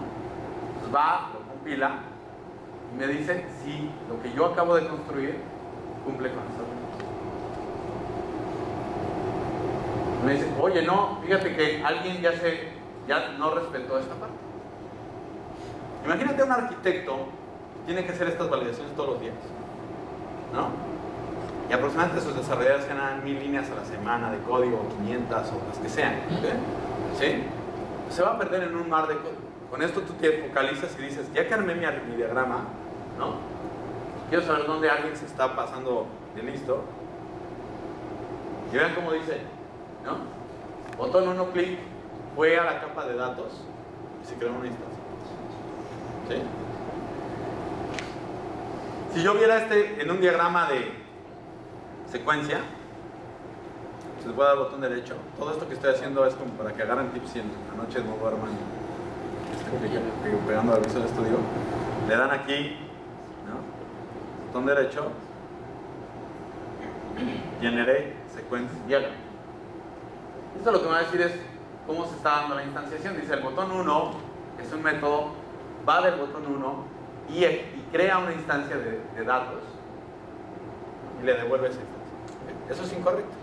Entonces va, lo compila y me dice si lo que yo acabo de construir cumple con eso. Me dice, oye, no, fíjate que alguien ya no respetó esta parte. Imagínate un arquitecto que tiene que hacer estas validaciones todos los días, ¿no? Y aproximadamente sus desarrolladores generan 1000 líneas a la semana de código, 500 o las que sean, ¿sí? Se va a perder en un mar de código. Con esto tú te focalizas y dices, ya que armé mi diagrama, ¿no? Quiero saber dónde alguien se está pasando de listo. Y vean cómo dice, ¿no? Botón 1, clic, fue a la capa de datos y se creó una instancia. ¿Sí? Si yo viera en un diagrama de secuencia, se les voy a dar el botón derecho. Todo esto que estoy haciendo es como para que agarren tips y en la noche no duerman pegando al Visual Studio. Le dan aquí, ¿no? Botón derecho, generé secuencia diagram. Esto lo que me va a decir es cómo se está dando la instanciación. Dice el botón 1 es un método, va del botón 1 y crea una instancia de datos y le devuelve esa instancia. Eso es incorrecto.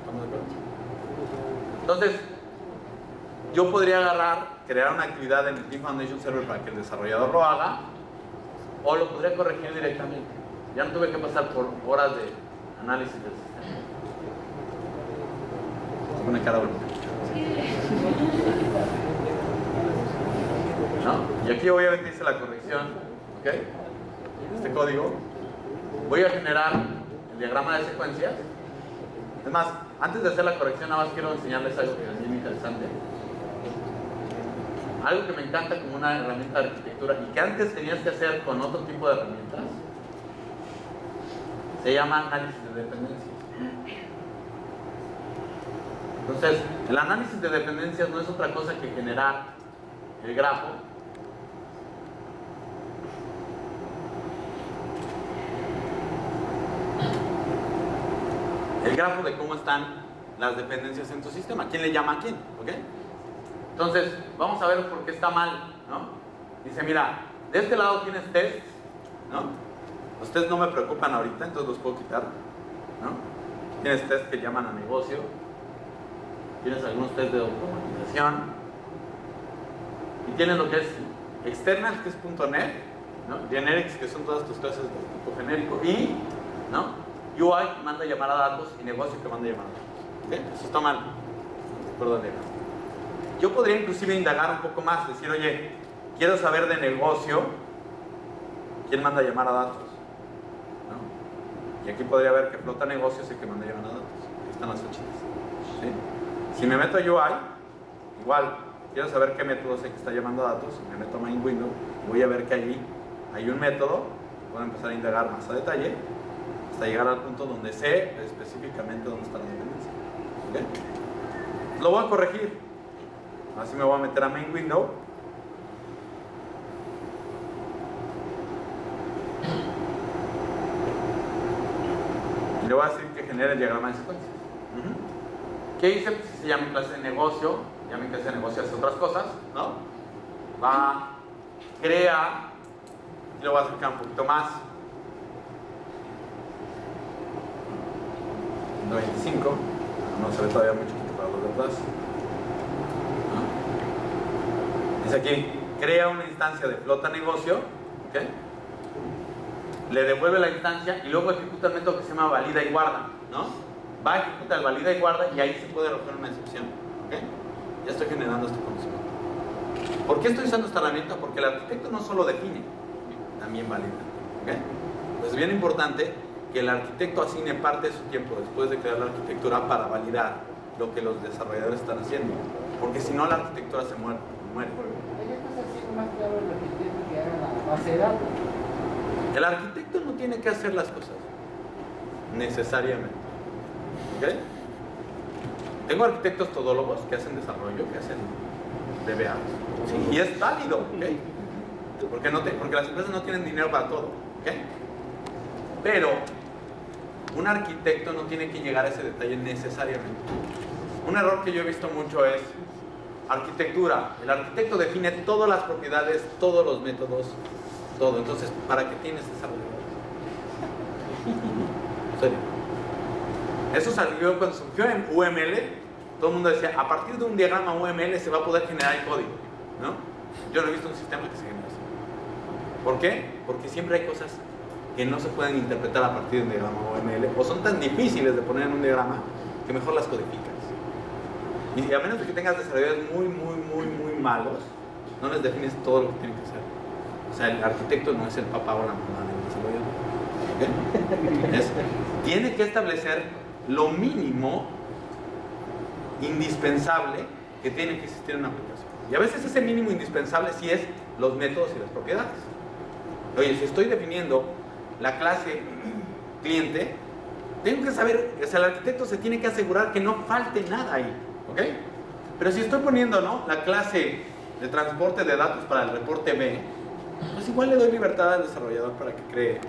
¿Estamos de acuerdo? Entonces, yo podría crear una actividad en el Team Foundation Server para que el desarrollador lo haga, o lo podría corregir directamente. Ya no tuve que pasar por horas de análisis del sistema. Se pone cara bonita. ¿No? Y aquí obviamente hice la corrección, ¿ok? Este código. Voy a generar el diagrama de secuencias. Es más, antes de hacer la corrección, nada más quiero enseñarles algo que es bien interesante. Algo que me encanta como una herramienta de arquitectura y que antes tenías que hacer con otro tipo de herramientas, se llama análisis de dependencias. Entonces, el análisis de dependencias no es otra cosa que generar el grafo de cómo están las dependencias en tu sistema. ¿Quién le llama a quién? ¿Ok? Entonces, vamos a ver por qué está mal, ¿no? Dice, mira, de este lado tienes tests, ¿no? Ustedes no me preocupan ahorita, entonces los puedo quitar, ¿no? Tienes test que llaman a negocio, tienes algunos test de automatización, y tienes lo que es external, que es .NET, ¿no? Generics, que son todas tus clases de tipo genérico, y ¿no? UI, que manda a llamar a datos, y negocio, que manda a llamar a datos. ¿Okay? Eso está mal. Perdón. Yo podría inclusive indagar un poco más, decir, oye, quiero saber de negocio, ¿quién manda a llamar a datos? ¿No? Y aquí podría ver que flota negocio es el que manda a llamar a datos. Aquí están las flechitas. ¿Sí? Si me meto a UI, igual, quiero saber qué método es el que está llamando a datos, me meto a Main Window, voy a ver que allí hay un método, puedo empezar a indagar más a detalle, hasta llegar al punto donde sé específicamente dónde está la dependencia. ¿Okay? Lo voy a corregir. Así me voy a meter a Main Window. Y le voy a decir que genere el diagrama de secuencias. ¿Qué hice? Pues si se llama clase de negocio, ya mi clase de negocio hace otras cosas, ¿no? Va, crea, y lo voy a acercar un poquito más. 125, no se ve todavía mucho para los de atrás. Dice aquí, crea una instancia de flota negocio, ¿okay? Le devuelve la instancia y luego ejecuta el método que se llama valida y guarda, ¿no? Va a ejecutar el valida y guarda y ahí se puede arrojar una excepción, ¿okay? Ya estoy generando este conocimiento. ¿Por qué estoy usando esta herramienta? Porque el arquitecto no solo define, también valida, ¿okay? Entonces es bien importante que el arquitecto asigne parte de su tiempo después de crear la arquitectura para validar lo que los desarrolladores están haciendo, porque si no la arquitectura se muere. Más claro el arquitecto que haga la base de datos. El arquitecto no tiene que hacer las cosas necesariamente. ¿Okay? Tengo arquitectos todólogos que hacen desarrollo, que hacen DBA. Sí, y es válido, ¿okay? Porque las empresas no tienen dinero para todo. ¿Okay? Pero un arquitecto no tiene que llegar a ese detalle necesariamente. Un error que yo he visto mucho es arquitectura. El arquitecto define todas las propiedades, todos los métodos, todo. Entonces, ¿para qué tienes desarrolladores? ¿En serio? Eso salió cuando surgió en UML. Todo el mundo decía, a partir de un diagrama UML se va a poder generar el código, ¿no? Yo no he visto un sistema que se genere así. ¿Por qué? Porque siempre hay cosas que no se pueden interpretar a partir de un diagrama UML o son tan difíciles de poner en un diagrama que mejor las codificas. Y a menos de que tengas desarrolladores muy malos, no les defines todo lo que tienen que hacer. O sea, el arquitecto no es el papá o la mamá del desarrollador. ¿Okay? Tiene que establecer lo mínimo indispensable que tiene que existir en una aplicación. Y a veces ese mínimo indispensable sí es los métodos y las propiedades. Oye, si estoy definiendo la clase cliente, tengo que saber, o sea, el arquitecto se tiene que asegurar que no falte nada ahí. ¿Ok? Pero si estoy poniendo, ¿no?, la clase de transporte de datos para el reporte B, pues igual le doy libertad al desarrollador para que cree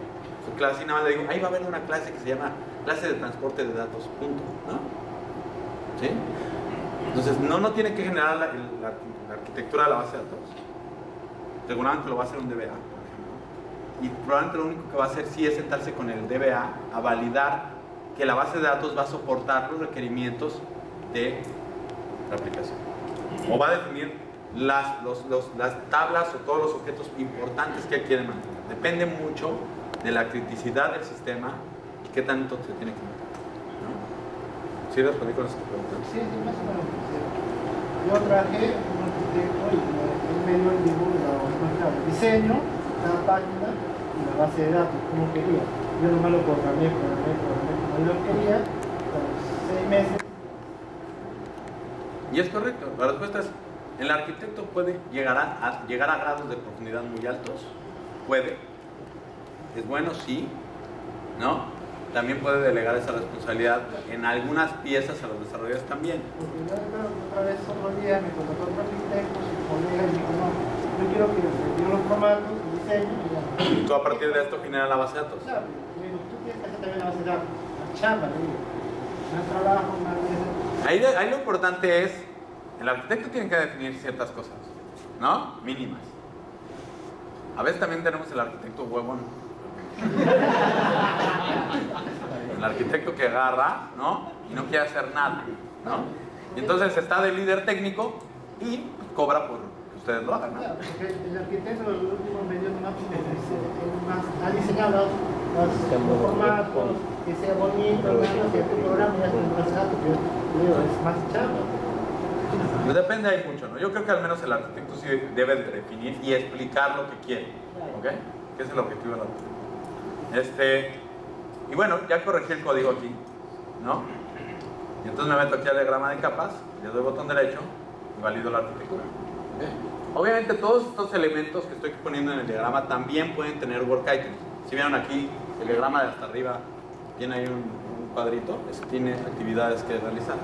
su clase y nada más le digo, ahí va a haber una clase que se llama clase de transporte de datos, punto, ¿no? ¿Sí? Entonces, no tiene que generar la arquitectura de la base de datos. Seguramente lo va a hacer un DBA, por ejemplo. Y probablemente lo único que va a hacer sí es sentarse con el DBA a validar que la base de datos va a soportar los requerimientos de la aplicación. O va a definir las tablas o todos los objetos importantes que quiere mantener. Depende mucho de la criticidad del sistema y qué tanto se tiene que meter, ¿no? ¿Sí respondí con esa pregunta? Sí, más o menos. Yo traje un arquitecto y él me dio el dibujo, el diseño, cada página y la base de datos, como quería. Yo nomás lo programé como yo lo quería, hasta los 6 meses. Y es correcto, la respuesta es, el arquitecto puede llegar a grados de profundidad muy altos, puede, es bueno, sí, ¿no? También puede delegar esa responsabilidad en algunas piezas a los desarrolladores también. Porque yo recuerdo que otra vez otro día me contrató otro arquitecto, su colega, y me dijo, no, yo quiero que yo los formatos, el diseño, y ya. Y tú a partir de esto generas la base de datos. Claro, yo digo, tú tienes que hacer también la base de datos, la chamba, le digo, más trabajo, más de Ahí lo importante es, el arquitecto tiene que definir ciertas cosas, ¿no? Mínimas. A veces también tenemos el arquitecto huevón, El arquitecto que agarra, ¿no? Y no quiere hacer nada, ¿no? Y entonces está de líder técnico y cobra por que ustedes lo hagan, ¿no? Claro, porque el arquitecto el último medio ha diseñado los formatos, que sea bonito, que tu programa ya está más alto, es más charla. Pues depende, hay mucho, ¿no? Yo creo que al menos el arquitecto sí debe de definir y explicar lo que quiere, ¿ok? Que es el objetivo del arquitecto. Y bueno, ya corregí el código aquí, ¿no? Y entonces me meto aquí al diagrama de capas, le doy botón derecho y valido la arquitectura. ¿Okay? Obviamente todos estos elementos que estoy poniendo en el diagrama también pueden tener work items. Si vieron aquí, el diagrama de hasta arriba tiene ahí un cuadrito, tiene actividades que realizar.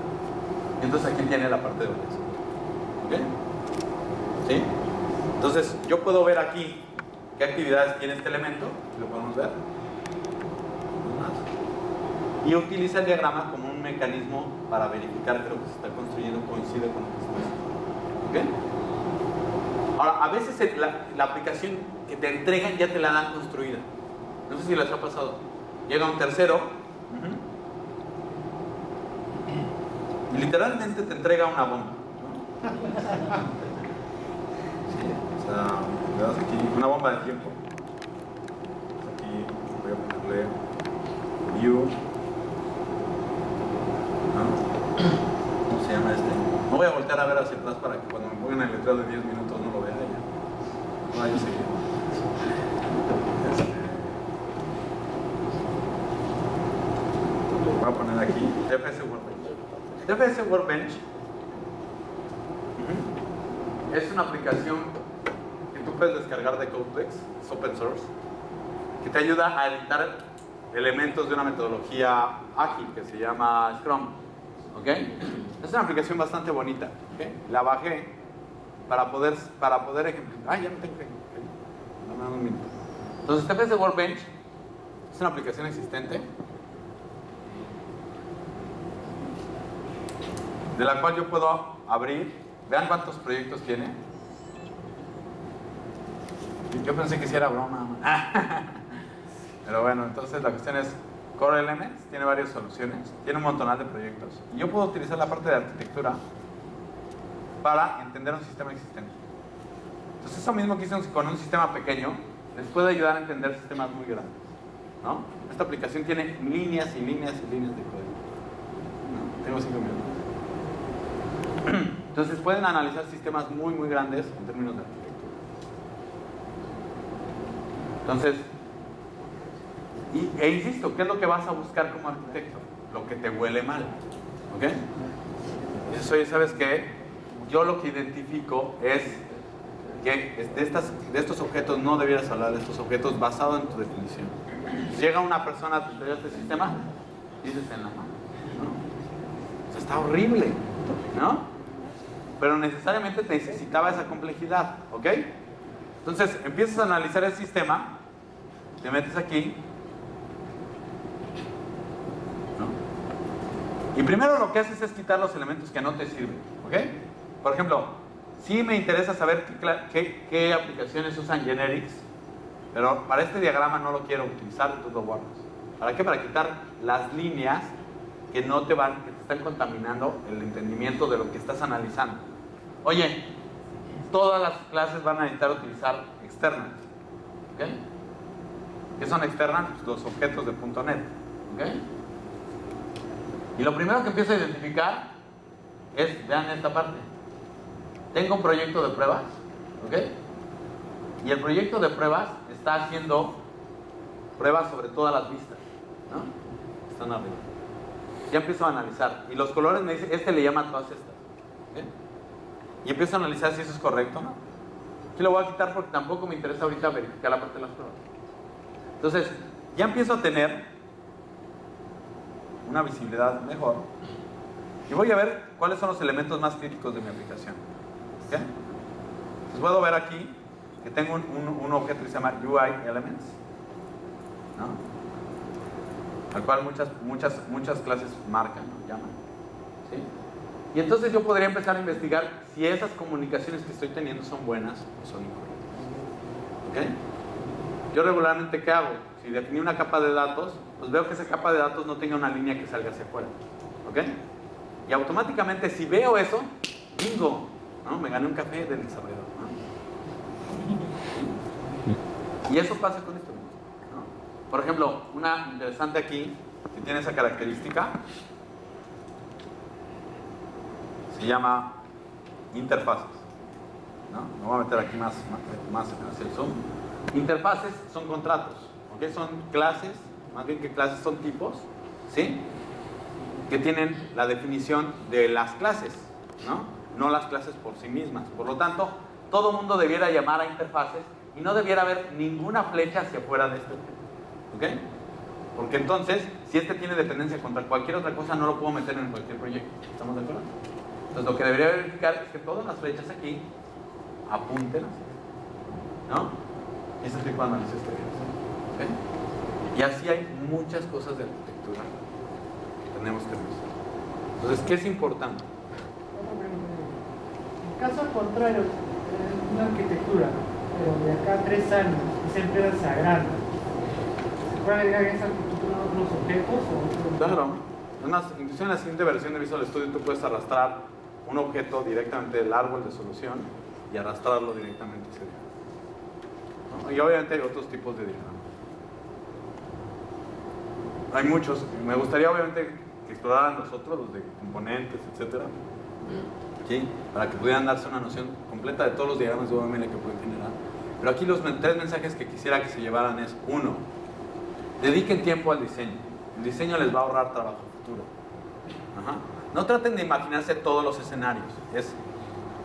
Y entonces aquí tiene la parte de work. ¿Ok? ¿Sí? Entonces yo puedo ver aquí qué actividades tiene este elemento, lo podemos ver. Y utiliza el diagrama como un mecanismo para verificar que lo que se está construyendo coincide con lo que se está haciendo. ¿Ok? Ahora, a veces la aplicación que te entregan ya te la dan construida. No sé si les ha pasado. Llega un tercero y literalmente te entrega una bomba, ¿no? Sí, o sea, le das aquí una bomba de tiempo. Aquí voy a ponerle view. ¿Cómo se llama este? No voy a voltear a ver hacia atrás para que cuando me pongan el letrero de 10 minutos no lo vea ya. No, yo sé que... Voy a poner aquí FS Workbench. FS Workbench es una aplicación que tú puedes descargar de Codex, es open source, que te ayuda a editar elementos de una metodología ágil que se llama Scrum. ¿Ok? Es una aplicación bastante bonita. ¿Okay? La bajé para poder ejemplificar. Ya no tengo que dame un minuto. Entonces, FS Workbench es una aplicación existente de la cual yo puedo abrir. Vean cuántos proyectos tiene. Yo pensé que sí era broma. Pero bueno, entonces la cuestión es Core Elements, tiene varias soluciones, tiene un montonal de proyectos. Y yo puedo utilizar la parte de arquitectura para entender un sistema existente. Entonces eso mismo que hice con un sistema pequeño, les puede ayudar a entender sistemas muy grandes, ¿no? Esta aplicación tiene líneas y líneas y líneas de código. ¿No? Tengo 5 minutos. Entonces pueden analizar sistemas muy muy grandes en términos de arquitectura. Entonces, insisto, ¿qué es lo que vas a buscar como arquitecto? Lo que te huele mal, ¿ok? Dices, oye, ¿sabes qué? Yo lo que identifico es que de estos objetos no debieras hablar de estos objetos basado en tu definición. Llega una persona a tu este sistema y dices en la mano, ¿no? O sea, está horrible, ¿no? Pero necesariamente necesitaba esa complejidad, ¿ok? Entonces empiezas a analizar el sistema, te metes aquí, ¿no? Y primero lo que haces es quitar los elementos que no te sirven, ¿ok? Por ejemplo, sí me interesa saber qué aplicaciones usan generics, pero para este diagrama no lo quiero utilizar, entonces lo guardas. ¿Para qué? Para quitar las líneas que no te van, que te están contaminando el entendimiento de lo que estás analizando. Oye, todas las clases van a necesitar utilizar externals, ¿ok? ¿Qué son externals? Pues los objetos de .NET, ¿ok? Y lo primero que empiezo a identificar es, vean esta parte, tengo un proyecto de pruebas, ¿ok? Y el proyecto de pruebas está haciendo pruebas sobre todas las vistas, ¿no? Están arriba. Ya empiezo a analizar, y los colores me dicen, este le llama a todas estas, ¿ok? Y empiezo a analizar si eso es correcto o no. Aquí lo voy a quitar porque tampoco me interesa ahorita verificar la parte de las pruebas. Entonces, ya empiezo a tener una visibilidad mejor y voy a ver cuáles son los elementos más críticos de mi aplicación. ¿Okay? Entonces puedo ver aquí que tengo un objeto que se llama UI Elements, ¿no? Al cual muchas clases marcan, ¿no? Llaman, ¿sí? Y entonces yo podría empezar a investigar si esas comunicaciones que estoy teniendo son buenas o son incorrectas. ¿Ok? Yo regularmente, ¿qué hago? Si definí una capa de datos, pues veo que esa capa de datos no tenga una línea que salga hacia afuera. ¿Ok? Y automáticamente, si veo eso, bingo, ¿no? Me gané un café del desarrollador, ¿no? Y eso pasa con esto, ¿no? Por ejemplo, una interesante aquí, que tiene esa característica, se llama interfaces, ¿no? Me voy a meter aquí más en el zoom. Interfaces son contratos, ¿ok? Son clases, más bien que clases son tipos, ¿sí? Que tienen la definición de las clases, ¿no? No las clases por sí mismas. Por lo tanto, todo mundo debiera llamar a interfaces y no debiera haber ninguna flecha hacia afuera de este objeto, ¿ok? Porque entonces, si este tiene dependencia contra cualquier otra cosa, no lo puedo meter en cualquier proyecto. ¿Estamos de acuerdo? Entonces, lo que debería verificar es que todas las flechas aquí apunten así, ¿no? Ese tipo de análisis que hacer, ¿ok? Y así hay muchas cosas de arquitectura que tenemos que revisar. Entonces, ¿qué es importante? En caso contrario, una arquitectura, pero de acá a 3 años, esa empresa se agranda, ¿se puede agregar en esa arquitectura otros objetos? Claro. Incluso en la siguiente versión de Visual Studio tú puedes arrastrar un objeto directamente del árbol de solución y arrastrarlo directamente hacia allá, ¿no? Y obviamente hay otros tipos de diagramas. Hay muchos. Me gustaría obviamente que exploraran los otros, los de componentes, etcétera, ¿sí? Para que pudieran darse una noción completa de todos los diagramas de UML que pueden generar. Pero aquí los 3 mensajes que quisiera que se llevaran es: 1, dediquen tiempo al diseño. El diseño les va a ahorrar trabajo futuro. Ajá. No traten de imaginarse todos los escenarios.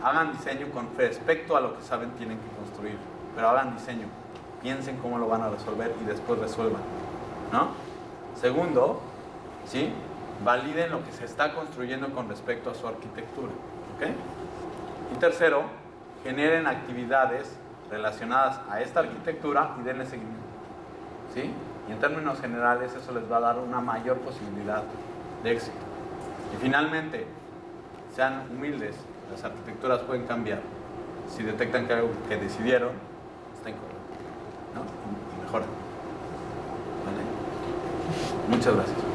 Hagan diseño con respecto a lo que saben tienen que construir. Pero hagan diseño. Piensen cómo lo van a resolver y después resuelvan, ¿no? Segundo, ¿sí? Validen lo que se está construyendo con respecto a su arquitectura, ¿ok? Y tercero, generen actividades relacionadas a esta arquitectura y denle seguimiento, ¿sí? Y en términos generales eso les va a dar una mayor posibilidad de éxito. Y finalmente, sean humildes, las arquitecturas pueden cambiar si detectan que algo que decidieron está incorrecto, ¿no? Y mejoran. ¿Vale? Muchas gracias.